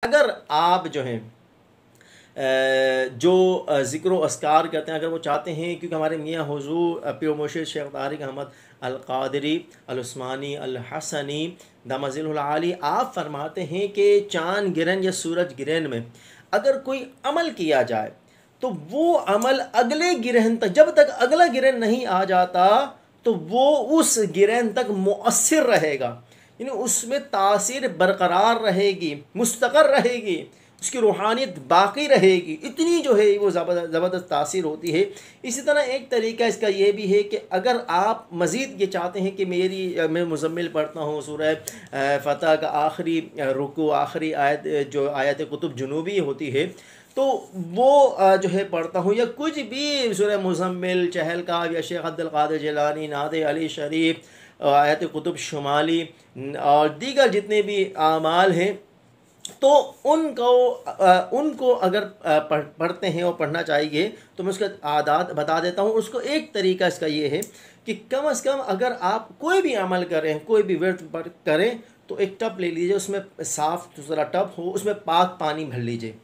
अगर आप जो हैं जो ज़िक्र अस्कार करते हैं, अगर वो चाहते हैं, क्योंकि हमारे मियाँ हुज़ूर पीर मुर्शिद शेख तारिक अहमद अल क़ादरी अल उस्मानी अल हसनी दामज़िलहुल आली, आप फरमाते हैं कि चाँद गिरन या सूरज गिरन में अगर कोई अमल किया जाए तो वो अमल अगले गिरहन तक, जब तक अगला गिरहन नहीं आ जाता तो वो उस गिरहन तक मुअस्सिर रहेगा, यानी उसमें तासीर बरकरार रहेगी, मुस्तक़र रहेगी, उसकी रूहानियत बाकी रहेगी। इतनी जो है वो ज़बरदस्त तासीर होती है। इसी तरह एक तरीका इसका ये भी है कि अगर आप मज़ीद ये चाहते हैं कि मैं मुज़म्मिल पढ़ता हूँ सूरह फ़तह का आखिरी रुकू, आखिरी आयत जो आयत कुतुब जुनूबी होती है, तो वो जो है पढ़ता हूँ, या कुछ भी सूरह मुज़म्मिल, चहलकाफ या शेख अब्दुल क़ादिर जिलानी, नादे अली शरीफ, आयत कुतुब शुमाली और दीगर जितने भी आमाल हैं, तो उनको अगर पढ़ते हैं और पढ़ना चाहिए तो मैं उसका आदात बता देता हूँ। उसको एक तरीका इसका ये है कि कम से कम अगर आप कोई भी अमल करें, कोई भी व्रत पर करें, तो एक टब ले लीजिए, उसमें साफ़ सुथरा टब हो, उसमें पाक पानी भर लीजिए,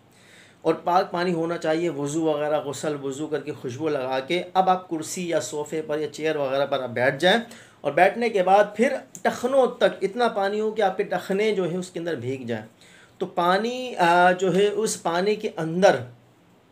और पाक पानी होना चाहिए, वज़ू वगैरह गुस्ल वज़ू करके खुशबू लगा के अब आप कुर्सी या सोफ़े पर या चेयर वगैरह पर आप बैठ जाएं, और बैठने के बाद फिर टखनों तक इतना पानी हो कि आपके टखने जो है उसके अंदर भीग जाएं। तो पानी जो है उस पानी के अंदर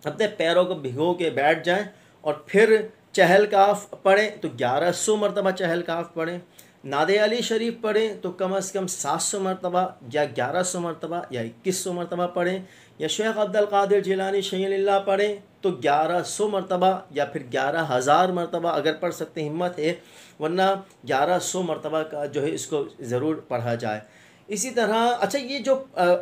अपने पैरों को भिगो के बैठ जाएं, और फिर चहलकाफ पढ़ें तो 1100 मरतबा चहलकाफ पढ़ें, नादे अली शरीफ पढ़ें तो कम से कम 700 मरतबा या 1100 मरतबा या 2100 मरतबा पढ़ें, या शेख अब्दुल क़ादिर जिलानी शहील्ला पढ़ें तो 1100 मरतबा या फिर 11,000 मरतबा अगर पढ़ सकते हिम्मत है, वरना 1100 मरतबा का जो है इसको ज़रूर पढ़ा जाए। इसी तरह अच्छा, ये जो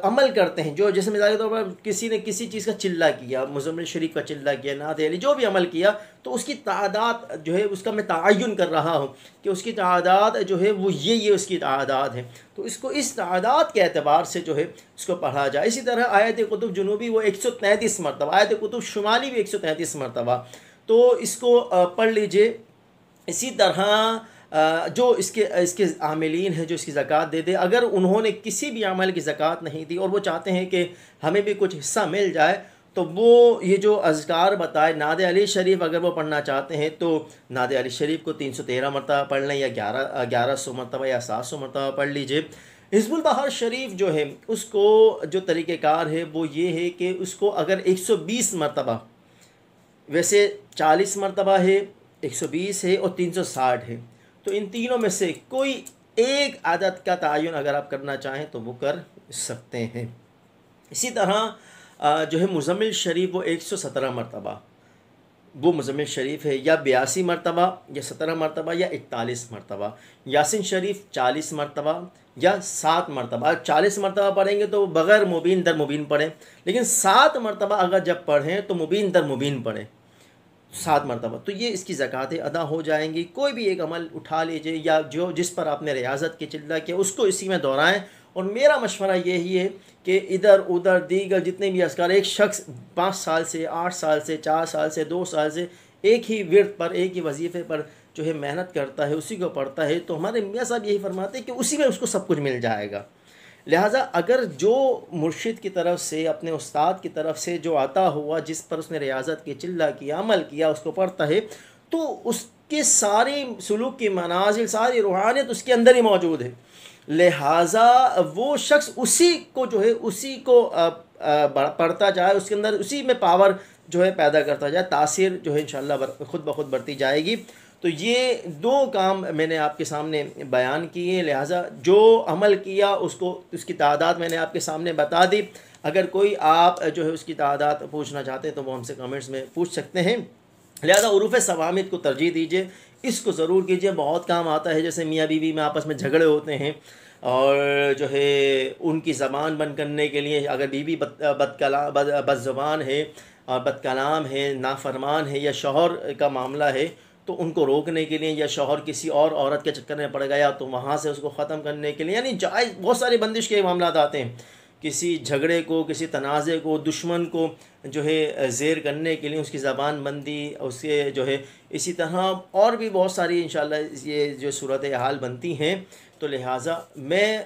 अमल करते हैं, जो जैसे मिसाल के तौर पर किसी ने किसी चीज़ का चिल्ला किया, मुज़म्मिल शरीफ का चिल्ला किया, नादे अली, जो भी अमल किया, तो उसकी तादाद जो है उसका मैं तअय्युन कर रहा हूँ कि उसकी तादाद जो है वो ये उसकी तादाद है, तो इसको इस तादाद के एतबार से जो है इसको पढ़ा जाए। इसी तरह आयत कुतुब जुनूबी वो 133 मरतबा, आयत कुतुब शुमाली भी 133 मरतबा, तो इसको पढ़ लीजिए। इसी तरह जो इसके आमिलीन हैं, जो इसकी ज़कात दे दे, अगर उन्होंने किसी भी अमल की ज़कात नहीं दी और वो चाहते हैं कि हमें भी कुछ हिस्सा मिल जाए, तो वो ये जो अज़कार बताए, नादे अली शरीफ अगर वो पढ़ना चाहते हैं तो नादे अली शरीफ को 313 मरतबा पढ़ लें, या 1100 मरतबा या 700 मरतबा पढ़ लीजिए। हिज़्बुल बहार शरीफ जो है उसको जो तरीक़ेकार है वो ये है कि उसको अगर 120 मरतबा, वैसे 40 मरतबा है, 120 है और 360 है, तो इन तीनों में से कोई एक आदत का तयन अगर आप करना चाहें तो वो कर सकते हैं। इसी तरह जो है मुज़म्मिल शरीफ वो 117 मरतबा वो मुज़म्मिल शरीफ है, या 82 मरतबा या 17 मरतबा या 41 मरतबा। यासिन शरीफ 40 मरतबा या 7 मरतबा। 40 मरतबा पढ़ेंगे तो बग़ैर मुबीन दर मुबीन पढ़ें, लेकिन 7 मरतबा अगर जब पढ़ें तो मुबीन दर मुबीन पढ़ें, 7 मरतबा, तो ये इसकी ज़कातें अदा हो जाएंगी। कोई भी एक अमल उठा लीजिए, या जो जिस पर आपने रियाज़त के चिल्ला किया उसको इसी में दोहराएं। और मेरा मशवरा यही है कि इधर उधर दीगर जितने भी अस्कार, एक शख्स 5 साल से, 8 साल से, 4 साल से, 2 साल से एक ही विर्द पर, एक ही वजीफ़े पर जो है मेहनत करता है, उसी को पढ़ता है, तो हमारे मियाँ साहब यही फरमाते हैं कि उसी में उसको सब कुछ मिल जाएगा। लिहाजा अगर जो मुर्शिद की तरफ से, अपने उस्ताद की तरफ से जो आता हुआ, जिस पर उसने रियाज़त की, चिल्ला किया, अमल किया, उसको पढ़ता है, तो उसके सारी सुलूक की मनाजिल, सारी रूहानियत उसके अंदर ही मौजूद है। लिहाजा वो शख्स उसी को जो है उसी को पढ़ता जाए, उसके अंदर उसी में पावर जो है पैदा करता जाए, तासीर जो है इंशाअल्लाह खुद ब खुद बढ़ती जाएगी। तो ये 2 काम मैंने आपके सामने बयान किए। लिहाजा जो अमल किया उसको, उसकी तादाद मैंने आपके सामने बता दी। अगर कोई आप जो है उसकी तादाद पूछना चाहते हैं तो वो हमसे कमेंट्स में पूछ सकते हैं। लिहाजा उरूफ़ सवामित को तरजीह दीजिए, इसको ज़रूर कीजिए, बहुत काम आता है। जैसे मियाँ बीवी में आपस में झगड़े होते हैं और जो है उनकी ज़बान बंद करने के लिए, अगर बीवी बदज़बान है और बदकलाम है, नाफरमान है, या शौहर का मामला है, तो उनको रोकने के लिए, या शौहर किसी और औरत के चक्कर में पड़ गया तो वहाँ से उसको ख़त्म करने के लिए, यानी जायज़ बहुत सारी बंदिश के मामला आते हैं। किसी झगड़े को, किसी तनाज़े को, दुश्मन को जो है ज़ेर करने के लिए उसकी ज़बान बंदी, उसके जो है इसी तरह और भी बहुत सारी इंशाअल्लाह ये जो सूरत हाल बनती हैं। तो लिहाजा मैं